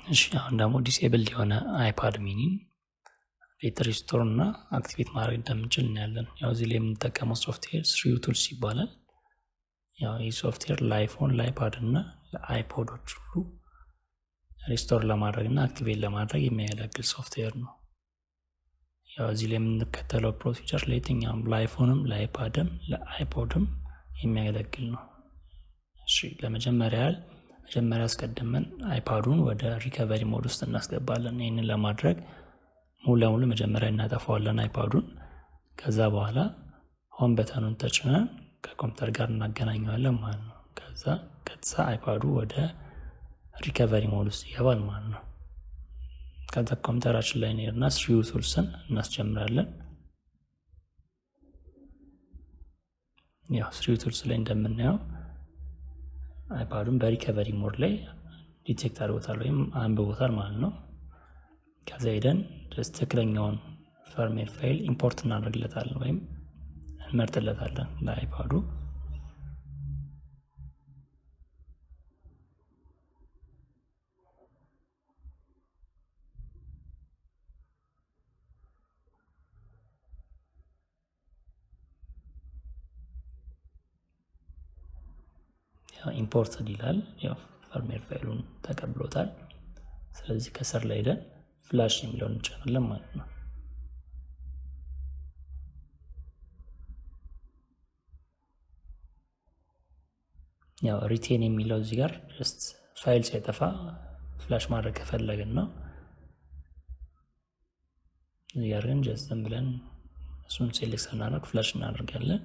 እሺ አሁን ደግሞ ዲስኤብልድ የሆነ አይፓድ ሚኒ እንዴት ሪስቶር እና አክቲቬት ማድረግ እንደምንችል እናያለን። ያው እዚህ ላይ የምንጠቀመው ሶፍትዌር ስሪዩ ቱልስ ይባላል። ያው ይህ ሶፍትዌር ለአይፎን፣ ለአይፓድ እና ለአይፖዶች ሁሉ ሪስቶር ለማድረግ እና አክቲቬት ለማድረግ የሚያገለግል ሶፍትዌር ነው። ያው እዚህ ላይ የምንከተለው ፕሮሲጀር ለየትኛውም ለአይፎንም፣ ለአይፓድም፣ ለአይፖድም የሚያገለግል ነው። እሺ መጀመሪያ አስቀድመን አይፓዱን ወደ ሪከቨሪ ሞድ ውስጥ እናስገባለን። ይህንን ለማድረግ ሙሉ ለሙሉ መጀመሪያ እናጠፋዋለን አይፓዱን። ከዛ በኋላ ሆም በተኑን ተጭነን ከኮምፒውተር ጋር እናገናኘዋለን ማለት ነው። ከዛ ቀጥታ አይፓዱ ወደ ሪከቨሪ ሞድ ውስጥ ይገባል ማለት ነው። ከዛ ኮምፒውተራችን ላይ እንሄድና ስሪዩ ቱልስን እናስጀምራለን። ያው ስሪዩ ቱልስ ላይ እንደምናየው አይፓዱን በሪከቨሪ ሞድ ላይ ዲቴክት አድርጎታል ወይም አንብቦታል ማለት ነው። ከዛ ሄደን ትክክለኛውን ፈርምዌር ፋይል ኢምፖርት እናደርግለታለን ወይም እንመርጥለታለን ለአይፓዱ። ኢምፖርት ይላል። ያው ፈርምዌር ፋይሉን ተቀብሎታል። ስለዚህ ከስር ላይ ሄደን ፍላሽ የሚለውን እንጫናለን ማለት ነው። ያው ሪቴን የሚለው እዚህ ጋር ጀስት ፋይል ሳይጠፋ ፍላሽ ማድረግ ከፈለግን ነው። እዚህ ጋር ግን ጀስት ዝም ብለን እሱን ሴሌክት ስናደርግ ፍላሽ እናደርጋለን።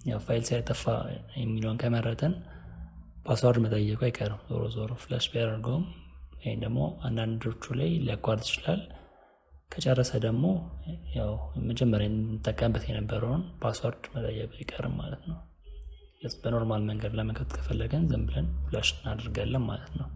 ያው ፋይል ሳይጠፋ የሚለውን ከመረጠን ፓስዋርድ መጠየቁ አይቀርም። ዞሮ ዞሮ ፍላሽ ቢያደርገውም ይሄን ደግሞ አንዳንዶቹ ላይ ሊያቋርጥ ይችላል። ከጨረሰ ደግሞ ያው መጀመሪያ እንጠቀምበት የነበረውን ፓስዋርድ መጠየቁ አይቀርም ማለት ነው። በኖርማል መንገድ ለመክፈት ከፈለገን ዝም ብለን ፍላሽ እናደርጋለን ማለት ነው።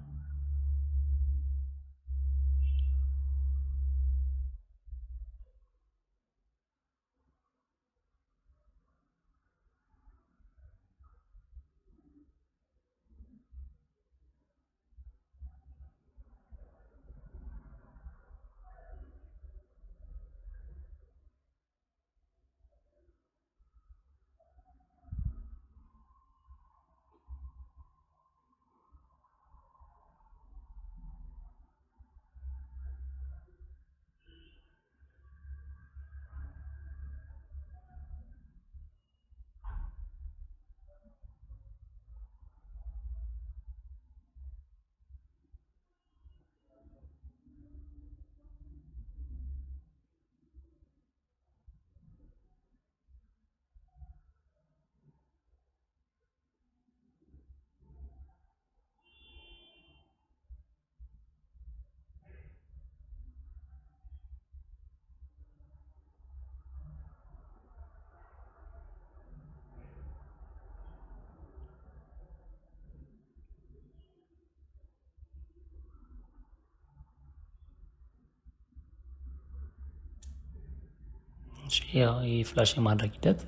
ያው ይህ ፍላሽ የማድረግ ሂደት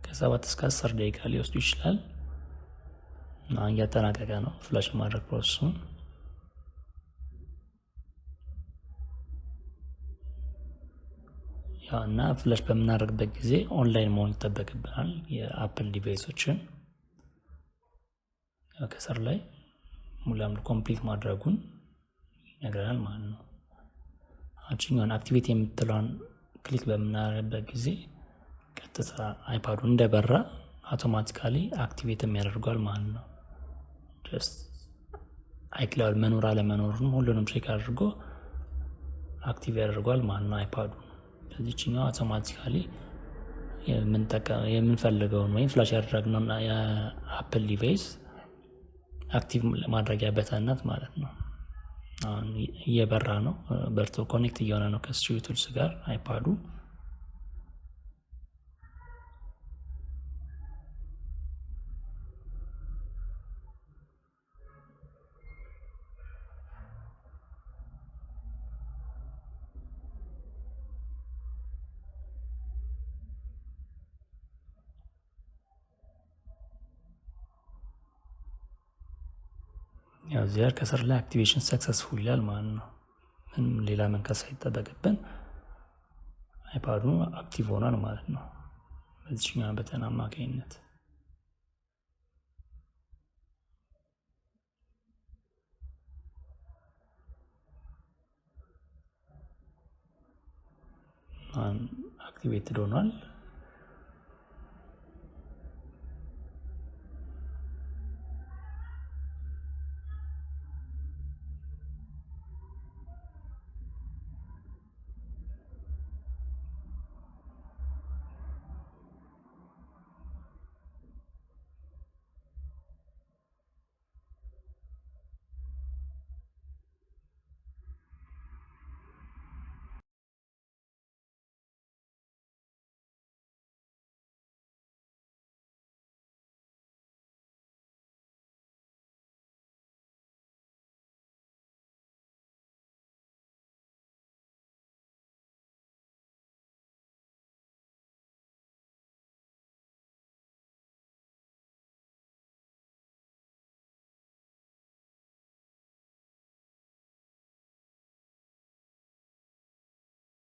ከ7 እስከ 10 ደቂቃ ሊወስዱ ይችላል እና እያጠናቀቀ ነው ፍላሽ የማድረግ ፕሮሰሱን። ያው እና ፍላሽ በምናደርግበት ጊዜ ኦንላይን መሆን ይጠበቅብናል። የአፕል ዲቫይሶችን ከስር ላይ ሙሉ ለሙሉ ኮምፕሊት ማድረጉን ይነግረናል ማለት ነው። አችኛውን አክቲቪቲ የምትለውን ክሊክ በምናደርግበት ጊዜ ቀጥታ አይፓዱ እንደበራ አውቶማቲካሊ አክቲቬት የሚያደርገዋል ማለት ነው። ጀስት አይክላውድ መኖር አለመኖሩን ሁሉንም ቼክ አድርጎ አክቲቭ ያደርገዋል ማለት ነው አይፓዱ። ስለዚህኛው አውቶማቲካሊ የምንፈልገውን ወይም ፍላሽ ያደረግነውን የአፕል ዲቫይስ አክቲቭ ማድረጊያ በተን ናት ማለት ነው። አሁን እየበራ ነው፣ በርቶ ኮኔክት እየሆነ ነው ከስሪዩ ቱልስ ጋር አይፓዱ። ያው እዚህ ጋር ከስር ላይ አክቲቬሽን ሰክሰስፉል ይላል ማለት ነው። ምንም ሌላ መንካት ሳይጠበቅብን አይፓዱ አክቲቭ ሆኗል ማለት ነው በዚህኛው በተን አማካኝነት። አክቲቬትድ ሆኗል።